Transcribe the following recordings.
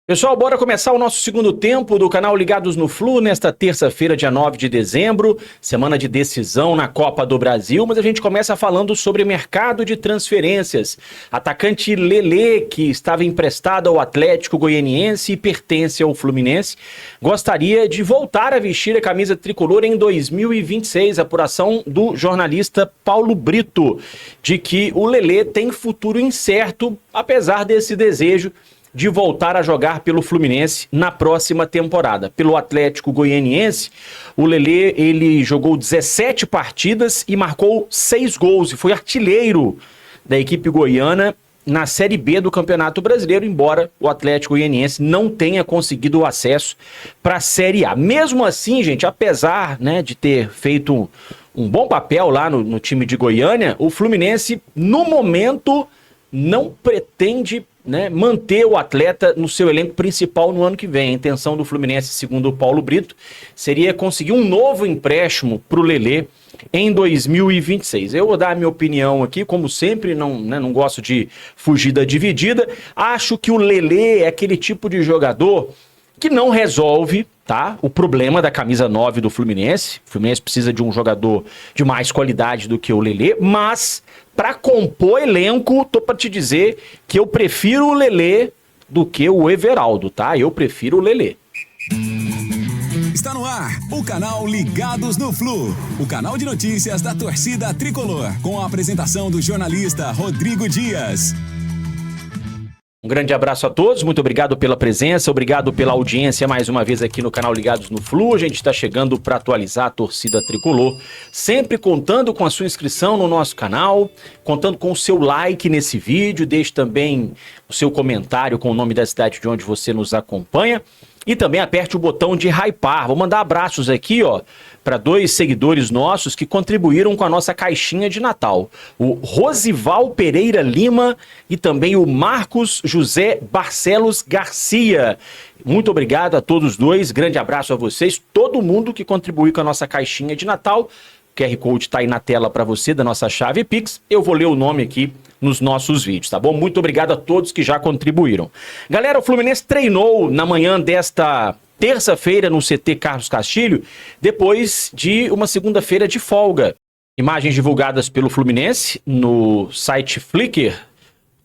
Pessoal, bora começar o nosso segundo tempo do canal Ligados no Flu, nesta terça-feira, dia 9 de dezembro, semana de decisão na Copa do Brasil, mas a gente começa falando sobre mercado de transferências. Atacante Lelê, que estava emprestado ao Atlético Goianiense e pertence ao Fluminense, gostaria de voltar a vestir a camisa tricolor em 2026, apuração do jornalista Paulo Brito, de que o Lelê tem futuro incerto, apesar desse desejo de voltar a jogar pelo Fluminense na próxima temporada. Pelo Atlético Goianiense, o Lelê, ele jogou 17 partidas e marcou 6 gols e foi artilheiro da equipe goiana na Série B do Campeonato Brasileiro, embora o Atlético Goianiense não tenha conseguido o acesso para a Série A. Mesmo assim, gente, apesar, de ter feito um bom papel lá no time de Goiânia, o Fluminense, no momento, não pretende manter o atleta no seu elenco principal no ano que vem. A intenção do Fluminense, segundo o Paulo Brito, seria conseguir um novo empréstimo para o Lelê em 2026. Eu vou dar a minha opinião aqui, como sempre, não gosto de fugir da dividida. Acho que o Lelê é aquele tipo de jogador que não resolve, o problema da camisa 9 do Fluminense. O Fluminense precisa de um jogador de mais qualidade do que o Lelê, mas para compor elenco, tô para te dizer que eu prefiro o Lelê do que o Everaldo, tá? Eu prefiro o Lelê. Está no ar o canal Ligados no Flu, o canal de notícias da torcida tricolor, com a apresentação do jornalista Rodrigo Dias. Um grande abraço a todos, muito obrigado pela presença, obrigado pela audiência mais uma vez aqui no canal Ligados no Flu. A gente está chegando para atualizar a torcida tricolor, sempre contando com a sua inscrição no nosso canal, contando com o seu like nesse vídeo, deixe também o seu comentário com o nome da cidade de onde você nos acompanha e também aperte o botão de hypar. Vou mandar abraços aqui, para 2 seguidores nossos que contribuíram com a nossa caixinha de Natal. O Rosival Pereira Lima e também o Marcos José Barcelos Garcia. Muito obrigado a todos 2, grande abraço a vocês, todo mundo que contribuiu com a nossa caixinha de Natal. O QR Code está aí na tela para você, da nossa chave Pix. Eu vou ler o nome aqui nos nossos vídeos, tá bom? Muito obrigado a todos que já contribuíram. Galera, o Fluminense treinou na manhã desta terça-feira no CT Carlos Castilho, depois de uma segunda-feira de folga. Imagens divulgadas pelo Fluminense no site Flickr.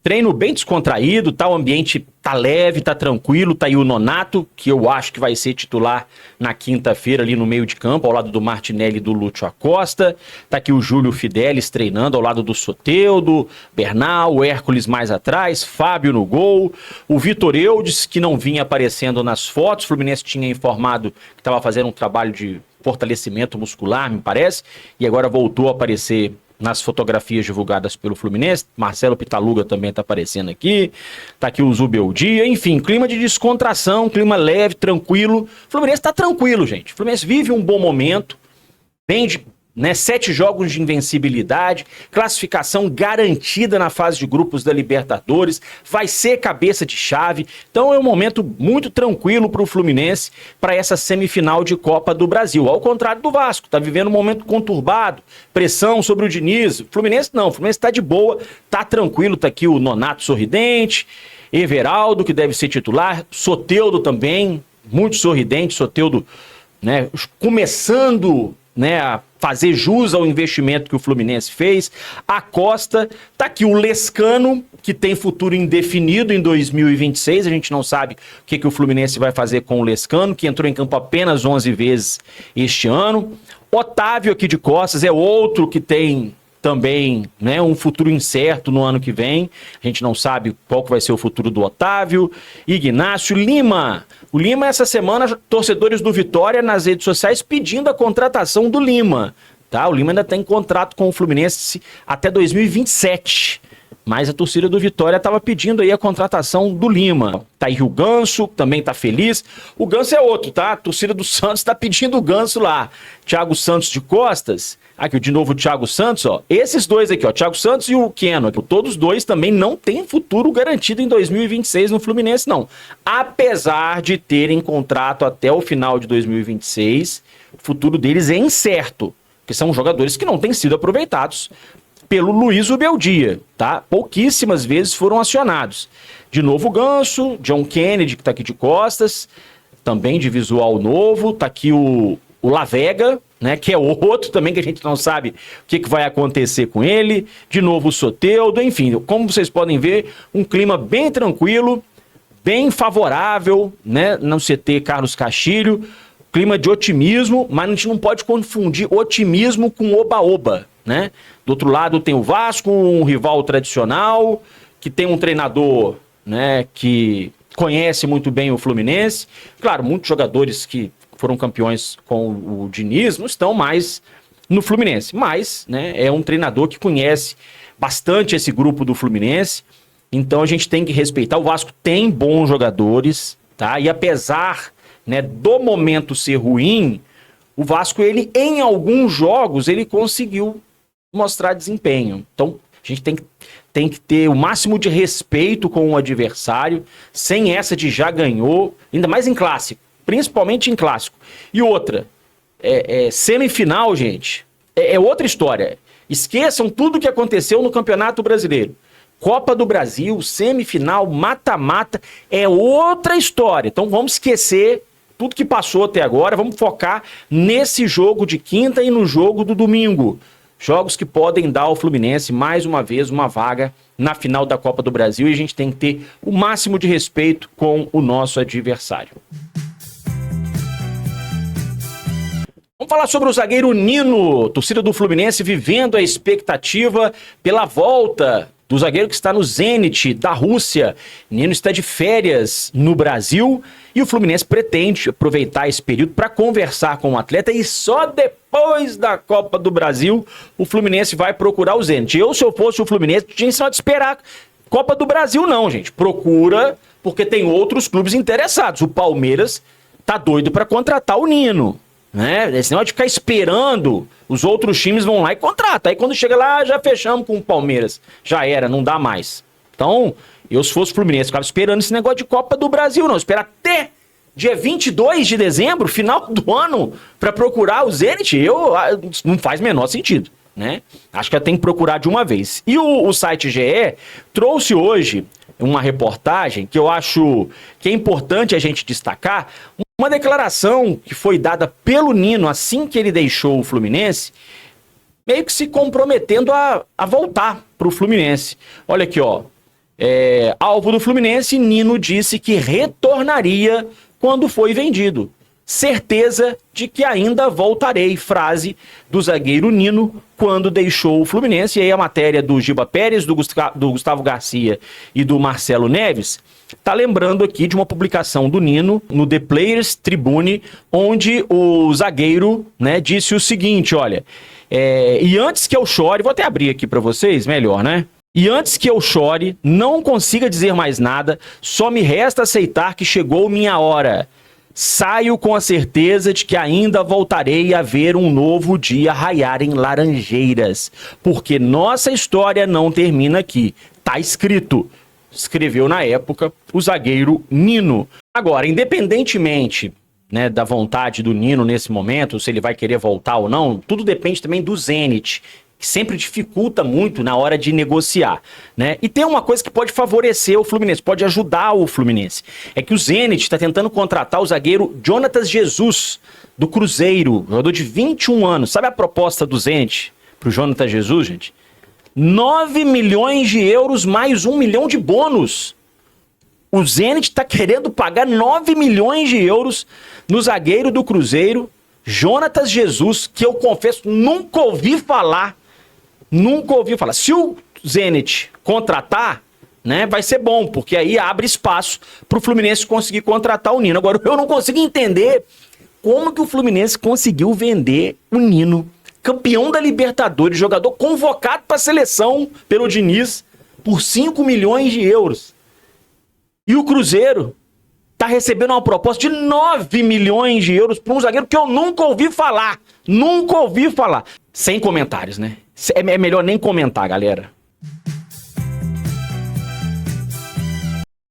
Treino bem descontraído, o ambiente tá leve, tá tranquilo, tá aí o Nonato, que eu acho que vai ser titular na quinta-feira ali no meio de campo, ao lado do Martinelli e do Lúcio Acosta. Tá aqui o Júlio Fidelis treinando ao lado do Soteldo, Bernal, o Hércules mais atrás, Fábio no gol, o Vitor Eudes, que não vinha aparecendo nas fotos. O Fluminense tinha informado que estava fazendo um trabalho de fortalecimento muscular, me parece, e agora voltou a aparecer nas fotografias divulgadas pelo Fluminense. Marcelo Pitaluga também tá aparecendo aqui. Tá aqui o Zubeldia. Enfim, clima de descontração, clima leve, tranquilo. O Fluminense tá tranquilo, gente. O Fluminense vive um bom momento. Vem de 7 jogos de invencibilidade, classificação garantida na fase de grupos da Libertadores, vai ser cabeça de chave. Então é um momento muito tranquilo para o Fluminense para essa semifinal de Copa do Brasil. Ao contrário do Vasco, tá vivendo um momento conturbado, pressão sobre o Diniz. O Fluminense não, o Fluminense tá de boa, tá tranquilo. Tá aqui o Nonato sorridente, Everaldo, que deve ser titular, Soteldo também, muito sorridente, Soteldo, começando a fazer jus ao investimento que o Fluminense fez. A Costa, tá aqui o Lescano, que tem futuro indefinido em 2026, a gente não sabe o que o Fluminense vai fazer com o Lescano, que entrou em campo apenas 11 vezes este ano. Otávio aqui de costas é outro que tem também um futuro incerto no ano que vem, a gente não sabe qual que vai ser o futuro do Otávio. Ignácio Lima, o Lima essa semana, torcedores do Vitória nas redes sociais pedindo a contratação do Lima, o Lima ainda tem contrato com o Fluminense até 2027, mas a torcida do Vitória estava pedindo aí a contratação do Lima. Tá aí o Ganso, também tá feliz. O Ganso é outro, A torcida do Santos tá pedindo o Ganso lá. Thiago Santos de costas. Aqui, de novo, o Thiago Santos, Esses 2 aqui, Thiago Santos e o Keno. Todos 2 também não têm futuro garantido em 2026 no Fluminense, não. Apesar de terem contrato até o final de 2026, o futuro deles é incerto. Porque são jogadores que não têm sido aproveitados pelo Luiz Ubeldia, tá? Pouquíssimas vezes foram acionados. De novo o Ganso, John Kennedy, que tá aqui de costas, também de visual novo, tá aqui o Lavega, né, que é outro também que a gente não sabe o que vai acontecer com ele. De novo o Soteldo, enfim, como vocês podem ver, um clima bem tranquilo, bem favorável, né, no CT Carlos Castilho, clima de otimismo, mas a gente não pode confundir otimismo com oba-oba, né? Do outro lado tem o Vasco, um rival tradicional, que tem um treinador, né, que conhece muito bem o Fluminense. Claro, muitos jogadores que foram campeões com o Diniz não estão mais no Fluminense, mas, né, é um treinador que conhece bastante esse grupo do Fluminense, então a gente tem que respeitar. O Vasco tem bons jogadores, tá? E apesar, né, do momento ser ruim, o Vasco, ele em alguns jogos, ele conseguiu mostrar desempenho. Então a gente tem que ter o máximo de respeito com o adversário, sem essa de já ganhou, ainda mais em clássico, principalmente em clássico. E outra, semifinal, gente, é outra história. Esqueçam tudo que aconteceu no Campeonato Brasileiro. Copa do Brasil, semifinal, mata-mata, é outra história. Então vamos esquecer tudo que passou até agora, vamos focar nesse jogo de quinta e no jogo do domingo. Jogos que podem dar ao Fluminense, mais uma vez, uma vaga na final da Copa do Brasil, e a gente tem que ter o máximo de respeito com o nosso adversário. Vamos falar sobre o zagueiro Nino, torcida do Fluminense vivendo a expectativa pela volta do zagueiro que está no Zenit da Rússia. Nino está de férias no Brasil e o Fluminense pretende aproveitar esse período para conversar com o atleta, e só depois da Copa do Brasil o Fluminense vai procurar o Zenit. Se eu fosse o Fluminense, tinha só de esperar Copa do Brasil não, gente. Procura, porque tem outros clubes interessados. O Palmeiras tá doido para contratar o Nino, né? Esse negócio de ficar esperando, os outros times vão lá e contratam. Aí quando chega lá, já fechamos com o Palmeiras. Já era, não dá mais. Então, eu se fosse o Fluminense, ficava esperando esse negócio de Copa do Brasil, não. Esperar até dia 22 de dezembro, final do ano, para procurar o Zenit, não faz menor sentido, né? Acho que tem que procurar de uma vez. E o site GE trouxe hoje uma reportagem que eu acho que é importante a gente destacar, uma declaração que foi dada pelo Nino assim que ele deixou o Fluminense, meio que se comprometendo a voltar para o Fluminense. Olha aqui, ó. Alvo do Fluminense, Nino disse que retornaria quando foi vendido. Certeza de que ainda voltarei. Frase do zagueiro Nino quando deixou o Fluminense. E aí a matéria do Giba Pérez, do Gustavo Garcia e do Marcelo Neves tá lembrando aqui de uma publicação do Nino no The Players Tribune, onde o zagueiro, né, disse o seguinte, olha, e antes que eu chore, vou até abrir aqui para vocês, melhor, né? E antes que eu chore, não consiga dizer mais nada, só me resta aceitar que chegou minha hora. Saio com a certeza de que ainda voltarei a ver um novo dia raiar em Laranjeiras, porque nossa história não termina aqui. Tá escrito. Escreveu na época o zagueiro Nino. Agora, independentemente, né, da vontade do Nino nesse momento, se ele vai querer voltar ou não, tudo depende também do Zenit, que sempre dificulta muito na hora de negociar, né? E tem uma coisa que pode favorecer o Fluminense, pode ajudar o Fluminense. É que o Zenit está tentando contratar o zagueiro Jonatas Jesus, do Cruzeiro, jogador de 21 anos. Sabe a proposta do Zenit pro Jonatas Jesus, gente? 9 milhões de euros mais 1 milhão de bônus. O Zenit está querendo pagar 9 milhões de euros no zagueiro do Cruzeiro, Jonatas Jesus, que eu confesso, nunca ouvi falar. Nunca ouvi falar. Se o Zenit contratar, né, vai ser bom, porque aí abre espaço para o Fluminense conseguir contratar o Nino. Agora, eu não consigo entender como que o Fluminense conseguiu vender o Nino, campeão da Libertadores, jogador convocado para a seleção pelo Diniz, por 5 milhões de euros. E o Cruzeiro tá recebendo uma proposta de 9 milhões de euros para um zagueiro que eu nunca ouvi falar. Nunca ouvi falar. Sem comentários, né? É melhor nem comentar, galera.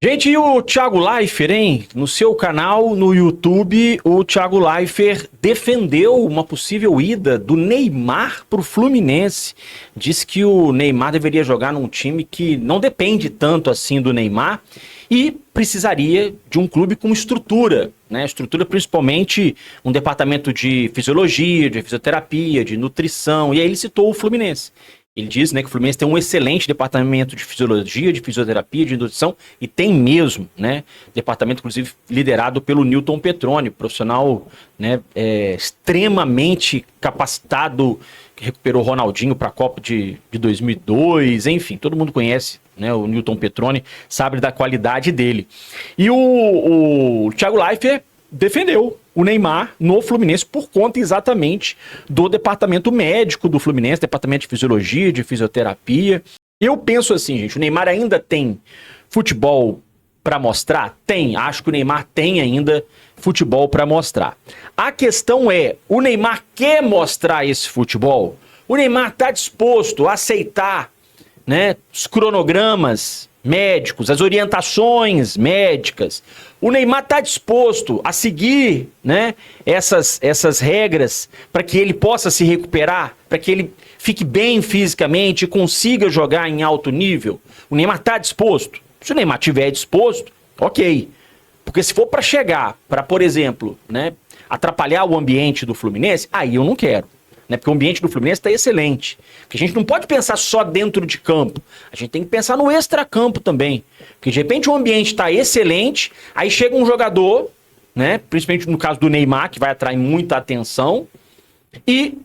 Gente, e o Thiago Leifert, hein? No seu canal, no YouTube, o Thiago Leifert defendeu uma possível ida do Neymar pro Fluminense. Diz que o Neymar deveria jogar num time que não depende tanto assim do Neymar e precisaria de um clube com estrutura, né? Estrutura principalmente um departamento de fisiologia, de fisioterapia, de nutrição, e aí ele citou o Fluminense. Ele diz, né, que o Fluminense tem um excelente departamento de fisiologia, de fisioterapia, de nutrição, e tem mesmo, né? Departamento, inclusive, liderado pelo Newton Petroni, profissional, né, extremamente capacitado, que recuperou o Ronaldinho para a Copa de 2002, enfim, todo mundo conhece, né, o Newton Petroni, sabe da qualidade dele. E o Thiago Leifert defendeu o Neymar no Fluminense por conta exatamente do departamento médico do Fluminense, departamento de fisiologia, de fisioterapia. Eu penso assim, gente, o Neymar ainda tem futebol para mostrar? Tem, acho que o Neymar tem ainda futebol para mostrar. A questão é, o Neymar quer mostrar esse futebol? O Neymar está disposto a aceitar, né, os cronogramas médicos, as orientações médicas? O Neymar está disposto a seguir, né, essas regras para que ele possa se recuperar, para que ele fique bem fisicamente e consiga jogar em alto nível? O Neymar está disposto? Se o Neymar estiver disposto, ok. Porque se for para chegar, para, por exemplo, né, atrapalhar o ambiente do Fluminense, aí eu não quero. Né, porque o ambiente do Fluminense está excelente. Porque a gente não pode pensar só dentro de campo. A gente tem que pensar no extracampo também. Porque de repente o ambiente está excelente, aí chega um jogador, né, principalmente no caso do Neymar, que vai atrair muita atenção, e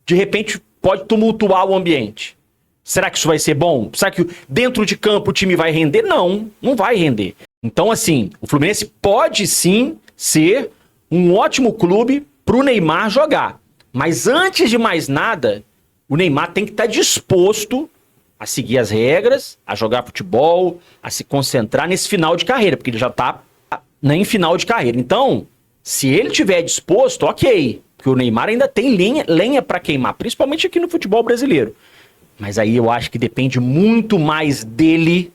de repente pode tumultuar o ambiente. Será que isso vai ser bom? Será que dentro de campo o time vai render? Não, não vai render. Então, assim, o Fluminense pode sim ser um ótimo clube para o Neymar jogar. Mas antes de mais nada, o Neymar tem que estar disposto a seguir as regras, a jogar futebol, a se concentrar nesse final de carreira, porque ele já está em final de carreira. Então, se ele estiver disposto, ok, porque o Neymar ainda tem lenha para queimar, principalmente aqui no futebol brasileiro. Mas aí eu acho que depende muito mais dele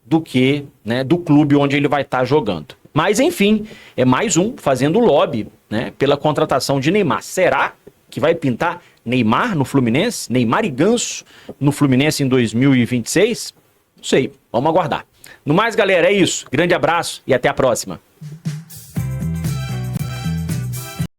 do que, né, do clube onde ele vai estar jogando. Mas, enfim, é mais um fazendo lobby, né, pela contratação de Neymar. Será que vai pintar Neymar no Fluminense? Neymar e Ganso no Fluminense em 2026? Não sei, vamos aguardar. No mais, galera, é isso. Grande abraço e até a próxima.